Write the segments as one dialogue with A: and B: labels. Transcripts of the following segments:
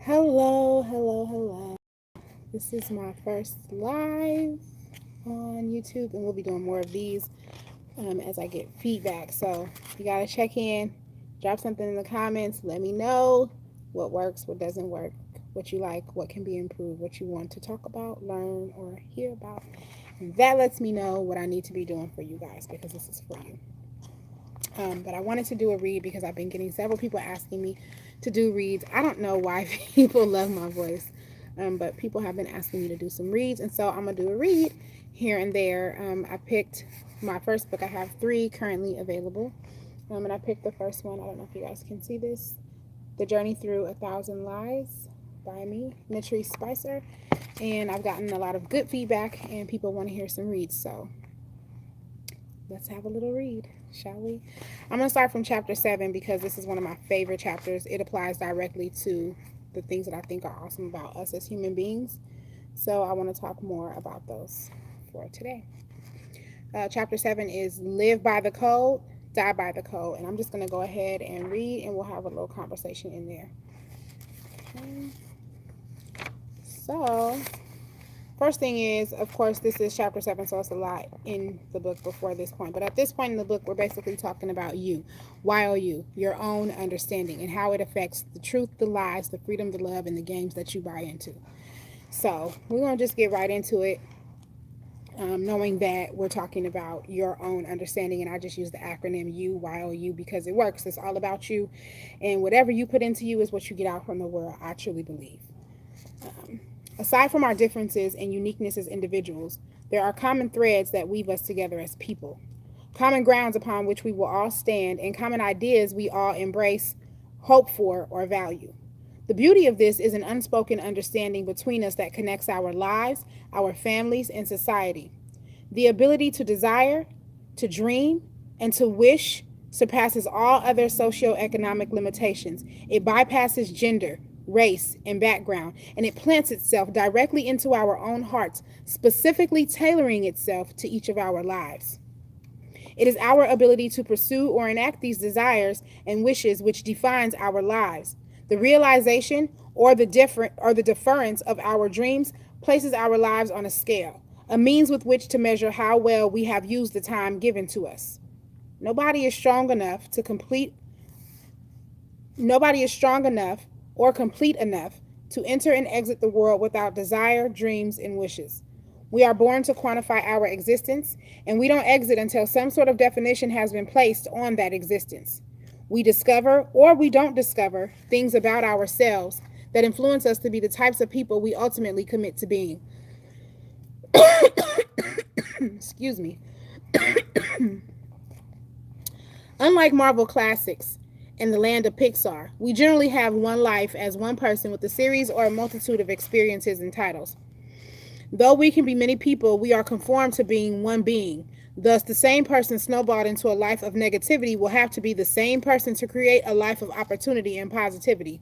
A: Hello, hello, hello. This is my first live on YouTube, and we'll be doing more of these as I get feedback. So you gotta check in, drop something in the comments, let me know what works, what doesn't work, what you like, what can be improved, what you want to talk about, learn, or hear about. And that lets me know what I need to be doing for you guys because this is for you. But I wanted to do a read because I've been getting several people asking me to do reads. I don't know why people love my voice, but people have been asking me to do some reads, and so I'm gonna do a read here and there. I picked my first book. I have three currently available, and I picked the first one. I don't know if you guys can see this, "The Journey Through a Thousand Lies" by me, Latrice Spicer, and I've gotten a lot of good feedback, and people want to hear some reads. So let's have a little read, shall we? I'm going to start from chapter 7 because this is one of my favorite chapters. It applies directly to the things that I think are awesome about us as human beings. So I want to talk more about those for today. Chapter 7 is Live by the Code, Die by the Code. And I'm just going to go ahead and read, and we'll have a little conversation in there. Okay. So first thing is, of course, this is chapter 7, so it's a lot in the book before this point. But at this point in the book, we're basically talking about you, YOU, your own understanding, and how it affects the truth, the lies, the freedom, the love, and the games that you buy into. So we're going to just get right into it, knowing that we're talking about your own understanding. And I just use the acronym YOU because it works. It's all about you. And whatever you put into you is what you get out from the world, I truly believe. Aside from our differences and uniqueness as individuals, there are common threads that weave us together as people, common grounds upon which we will all stand, and common ideas we all embrace, hope for, or value. The beauty of this is an unspoken understanding between us that connects our lives, our families, and society. The ability to desire, to dream, and to wish surpasses all other socioeconomic limitations. It bypasses gender, race, and background, and it plants itself directly into our own hearts, specifically tailoring itself to each of our lives. It is our ability to pursue or enact these desires and wishes which defines our lives. The realization or the deference of our dreams places our lives on a scale, a means with which to measure how well we have used the time given to us. Nobody is strong enough to complete Nobody is strong enough or complete enough to enter and exit the world without desire, dreams, and wishes. We are born to quantify our existence, and we don't exit until some sort of definition has been placed on that existence. We discover or we don't discover things about ourselves that influence us to be the types of people we ultimately commit to being. Excuse me. Unlike Marvel Classics and the land of Pixar, we generally have one life as one person with a series or a multitude of experiences and titles. Though we can be many people, we are conformed to being one being. Thus, the same person snowballed into a life of negativity will have to be the same person to create a life of opportunity and positivity.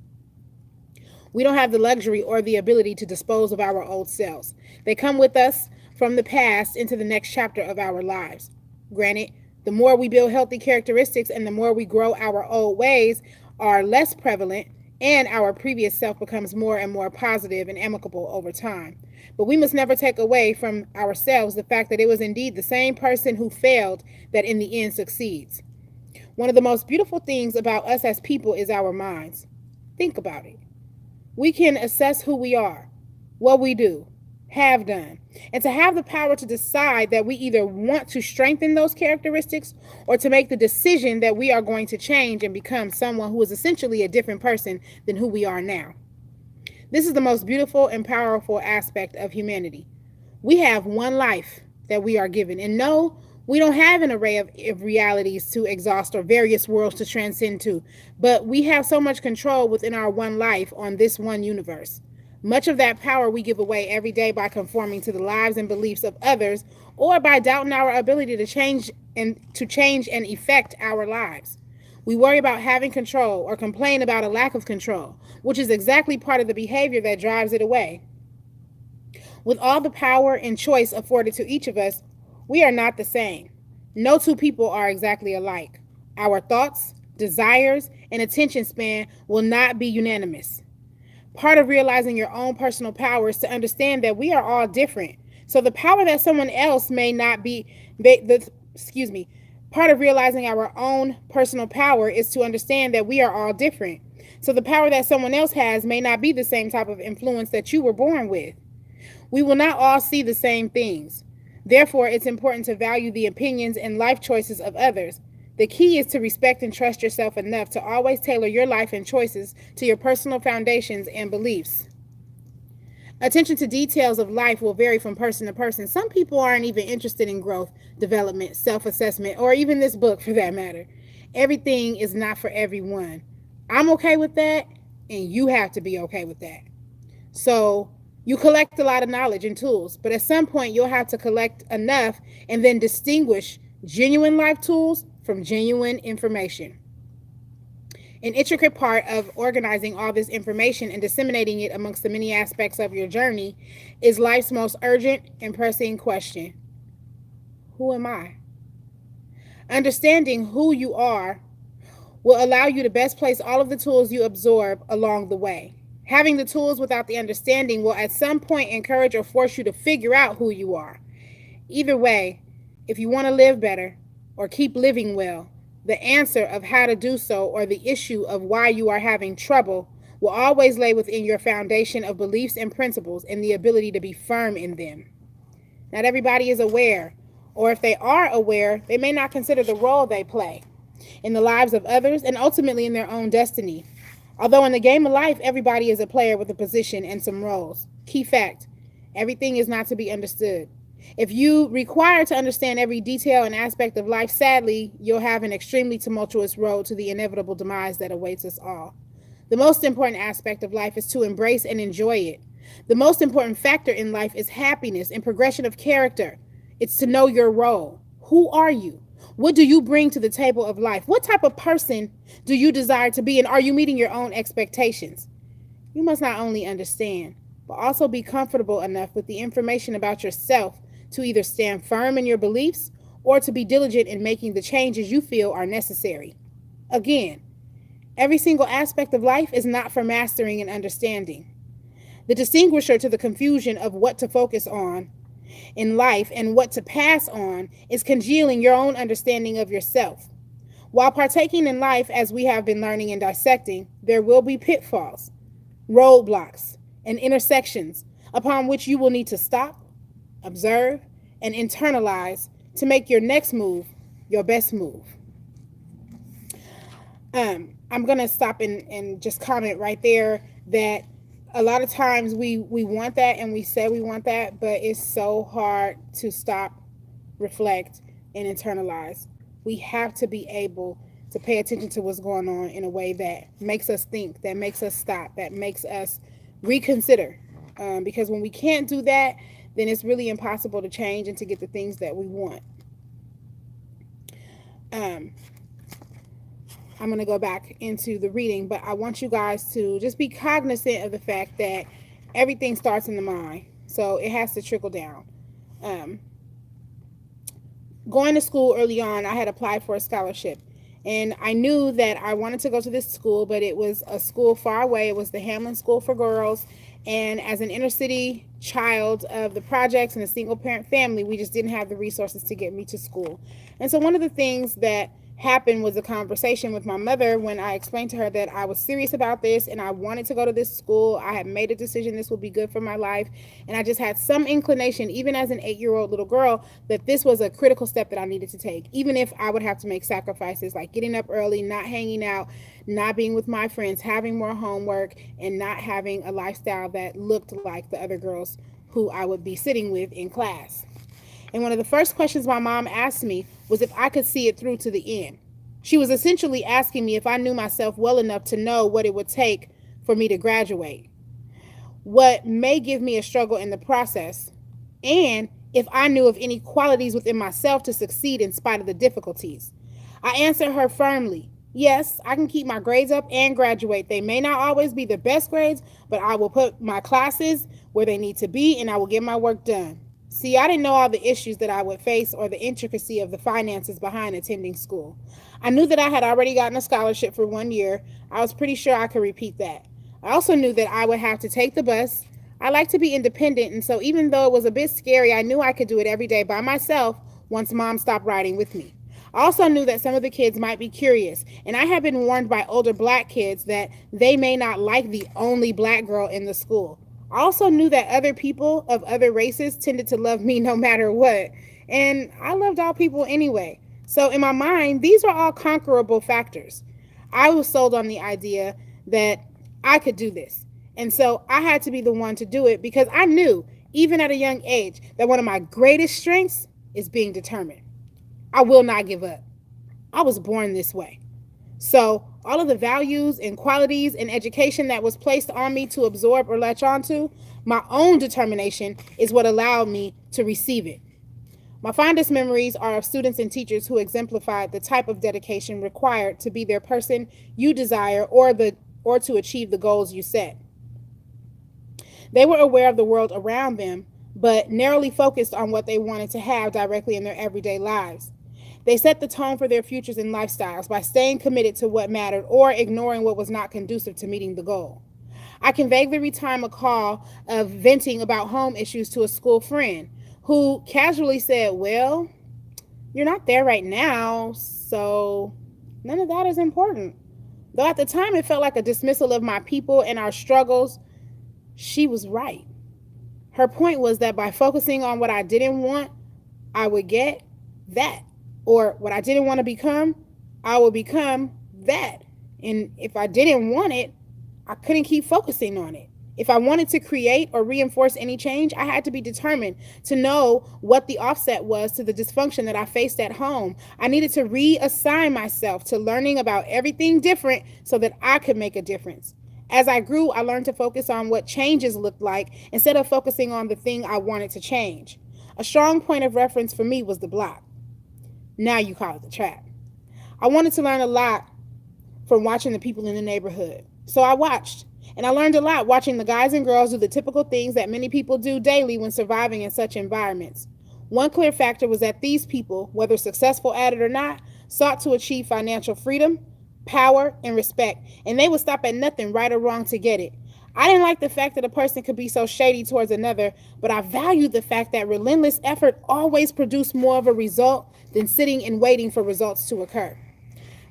A: We don't have the luxury or the ability to dispose of our old selves. They come with us from the past into the next chapter of our lives. Granted, the more we build healthy characteristics and the more we grow, our old ways are less prevalent, and our previous self becomes more and more positive and amicable over time. But we must never take away from ourselves the fact that it was indeed the same person who failed that in the end succeeds. One of the most beautiful things about us as people is our minds. Think about it. We can assess who we are, what we do, have done, and to have the power to decide that we either want to strengthen those characteristics or to make the decision that we are going to change and become someone who is essentially a different person than who we are now. This is the most beautiful and powerful aspect of humanity. We have one life that we are given, and no, we don't have an array of realities to exhaust or various worlds to transcend to, but we have so much control within our one life on this one universe. Much of that power we give away every day by conforming to the lives and beliefs of others or by doubting our ability to change and effect our lives. We worry about having control or complain about a lack of control, which is exactly part of the behavior that drives it away. With all the power and choice afforded to each of us, we are not the same. No two people are exactly alike. Our thoughts, desires, and attention span will not be unanimous. Part of realizing your own personal power is to understand that we are all different. So the power that someone else may not be, excuse me, part of realizing our own personal power is to understand that we are all different. So the power that someone else has may not be the same type of influence that you were born with. We will not all see the same things. Therefore, it's important to value the opinions and life choices of others. The key is to respect and trust yourself enough to always tailor your life and choices to your personal foundations and beliefs. Attention to details of life will vary from person to person. Some people aren't even interested in growth, development, self assessment, or even this book for that matter. Everything is not for everyone. I'm okay with that, and you have to be okay with that. So, you collect a lot of knowledge and tools, but at some point, you'll have to collect enough and then distinguish genuine life tools from genuine information. An intricate part of organizing all this information and disseminating it amongst the many aspects of your journey is life's most urgent and pressing question: who am I? Understanding who you are will allow you to best place all of the tools you absorb along the way. Having the tools without the understanding will at some point encourage or force you to figure out who you are. Either way, if you want to live better or keep living well, the answer of how to do so or the issue of why you are having trouble will always lay within your foundation of beliefs and principles and the ability to be firm in them. Not everybody is aware, or if they are aware, they may not consider the role they play in the lives of others and ultimately in their own destiny. Although in the game of life, everybody is a player with a position and some roles. Key fact: everything is not to be understood. If you require to understand every detail and aspect of life, sadly, you'll have an extremely tumultuous road to the inevitable demise that awaits us all. The most important aspect of life is to embrace and enjoy it. The most important factor in life is happiness and progression of character. It's to know your role. Who are you? What do you bring to the table of life? What type of person do you desire to be? And are you meeting your own expectations? You must not only understand, but also be comfortable enough with the information about yourself to either stand firm in your beliefs or to be diligent in making the changes you feel are necessary. Again, every single aspect of life is not for mastering and understanding. The distinguisher to the confusion of what to focus on in life and what to pass on is congealing your own understanding of yourself. While partaking in life as we have been learning and dissecting, there will be pitfalls, roadblocks, and intersections upon which you will need to stop, observe, and internalize to make your next move your best move. I'm going to stop and just comment right there that a lot of times we want that and we say we want that, but it's so hard to stop, reflect, and internalize. We have to be able to pay attention to what's going on in a way that makes us think, that makes us stop, that makes us reconsider. Because when we can't do that, then it's really impossible to change and to get the things that we want. I'm going to go back into the reading, but I want you guys to just be cognizant of the fact that everything starts in the mind. So it has to trickle down. Going to school early on, I had applied for a scholarship. And I knew that I wanted to go to this school, but it was a school far away. It was the Hamlin School for Girls. And as an inner city child of the projects and a single parent family, we just didn't have the resources to get me to school. And so one of the things that happened was a conversation with my mother when I explained to her that I was serious about this and I wanted to go to this school. I had made a decision this would be good for my life. And I just had some inclination, even as an 8-year-old little girl, that this was a critical step that I needed to take, even if I would have to make sacrifices like getting up early, not hanging out, not being with my friends, having more homework, and not having a lifestyle that looked like the other girls who I would be sitting with in class. And one of the first questions my mom asked me was if I could see it through to the end. She was essentially asking me if I knew myself well enough to know what it would take for me to graduate, what may give me a struggle in the process, and if I knew of any qualities within myself to succeed in spite of the difficulties. I answered her firmly, yes, I can keep my grades up and graduate. They may not always be the best grades, but I will put my classes where they need to be and I will get my work done. See, I didn't know all the issues that I would face or the intricacy of the finances behind attending school. I knew that I had already gotten a scholarship for 1 year. I was pretty sure I could repeat that. I also knew that I would have to take the bus. I like to be independent, and so even though it was a bit scary, I knew I could do it every day by myself once mom stopped riding with me. I also knew that some of the kids might be curious, and I had been warned by older black kids that they may not like the only black girl in the school. I also knew that other people of other races tended to love me no matter what, and I loved all people anyway. So, in my mind, these are all conquerable factors. I was sold on the idea that I could do this. And so I had to be the one to do it because I knew, even at a young age, that one of my greatest strengths is being determined. I will not give up. I was born this way. So, all of the values and qualities and education that was placed on me to absorb or latch onto, my own determination is what allowed me to receive it. My fondest memories are of students and teachers who exemplified the type of dedication required to be their person you desire or to achieve the goals you set. They were aware of the world around them, but narrowly focused on what they wanted to have directly in their everyday lives. They set the tone for their futures and lifestyles by staying committed to what mattered or ignoring what was not conducive to meeting the goal. I can vaguely recall a call of venting about home issues to a school friend who casually said, "Well, you're not there right now, so none of that is important." Though at the time it felt like a dismissal of my people and our struggles, she was right. Her point was that by focusing on what I didn't want, I would get that. Or what I didn't want to become, I would become that. And if I didn't want it, I couldn't keep focusing on it. If I wanted to create or reinforce any change, I had to be determined to know what the offset was to the dysfunction that I faced at home. I needed to reassign myself to learning about everything different so that I could make a difference. As I grew, I learned to focus on what changes looked like instead of focusing on the thing I wanted to change. A strong point of reference for me was the block. Now you call it the trap. I wanted to learn a lot from watching the people in the neighborhood. So I watched. And I learned a lot watching the guys and girls do the typical things that many people do daily when surviving in such environments. One clear factor was that these people, whether successful at it or not, sought to achieve financial freedom, power, and respect, and they would stop at nothing, right or wrong, to get it. I didn't like the fact that a person could be so shady towards another, but I valued the fact that relentless effort always produced more of a result than sitting and waiting for results to occur.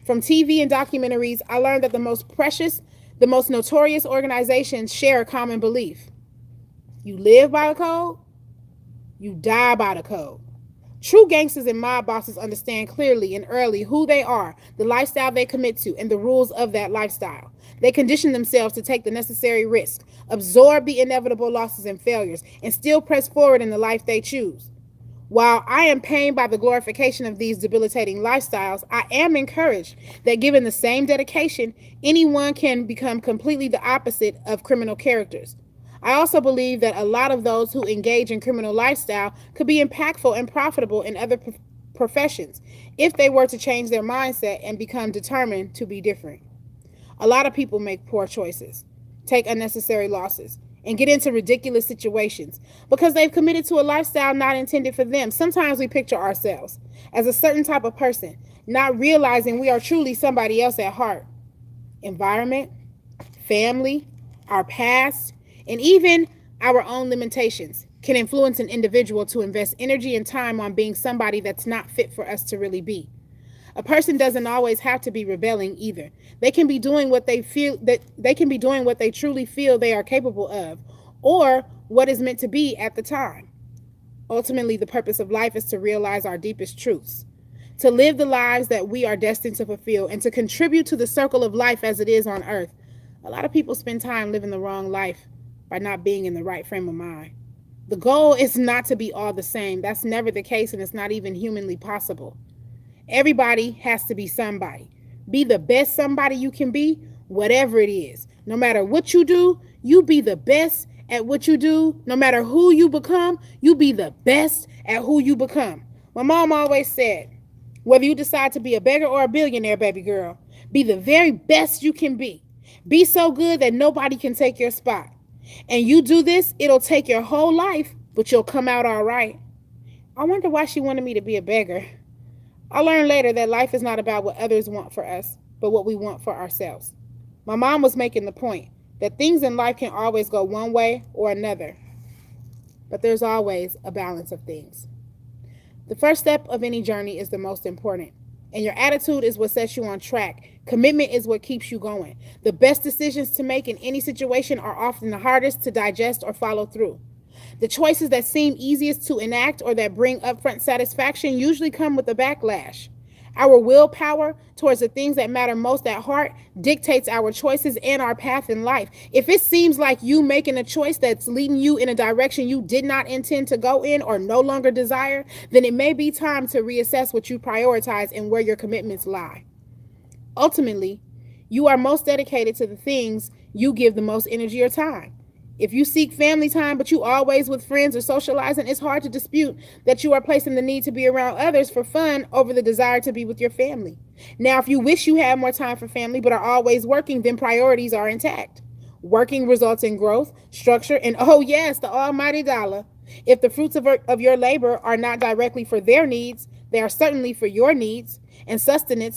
A: From TV and documentaries, I learned that the most notorious organizations share a common belief. You live by the code, you die by the code. True gangsters and mob bosses understand clearly and early who they are, the lifestyle they commit to, and the rules of that lifestyle. They condition themselves to take the necessary risk, absorb the inevitable losses and failures, and still press forward in the life they choose. While I am pained by the glorification of these debilitating lifestyles, I am encouraged that given the same dedication, anyone can become completely the opposite of criminal characters. I also believe that a lot of those who engage in criminal lifestyle could be impactful and profitable in other professions if they were to change their mindset and become determined to be different. A lot of people make poor choices, take unnecessary losses, and get into ridiculous situations because they've committed to a lifestyle not intended for them. Sometimes we picture ourselves as a certain type of person, not realizing we are truly somebody else at heart. Environment, family, our past, and even our own limitations can influence an individual to invest energy and time on being somebody that's not fit for us to really be. A person doesn't always have to be rebelling either. They can be doing what they feel that they can be doing what they truly feel they are capable of, or what is meant to be at the time. Ultimately, the purpose of life is to realize our deepest truths, to live the lives that we are destined to fulfill, and to contribute to the circle of life as it is on earth. A lot of people spend time living the wrong life by not being in the right frame of mind. The goal is not to be all the same. That's never the case, and it's not even humanly possible. Everybody has to be somebody. Be the best somebody you can be, whatever it is. No matter what you do, you be the best at what you do. No matter who you become, you be the best at who you become. My mom always said, whether you decide to be a beggar or a billionaire, baby girl, be the very best you can be. Be so good that nobody can take your spot. And you do this, it'll take your whole life, but you'll come out all right. I wonder why she wanted me to be a beggar. I learned later that life is not about what others want for us, but what we want for ourselves. My mom was making the point. that things in life can always go one way or another, but there's always a balance of things. The first step of any journey is the most important, and your attitude is what sets you on track. Commitment is what keeps you going. The best decisions to make in any situation are often the hardest to digest or follow through. The choices that seem easiest to enact or that bring upfront satisfaction usually come with a backlash. Our willpower towards the things that matter most at heart dictates our choices and our path in life. If it seems like you making a choice that's leading you in a direction you did not intend to go in or no longer desire, then it may be time to reassess what you prioritize and where your commitments lie. Ultimately, you are most dedicated to the things you give the most energy or time. If you seek family time, but you always with friends or socializing, it's hard to dispute that you are placing the need to be around others for fun over the desire to be with your family. Now, if you wish you had more time for family, but are always working, then priorities are intact. Working results in growth, structure, and oh yes, the almighty dollar. If the fruits of your labor are not directly for their needs, they are certainly for your needs and sustenance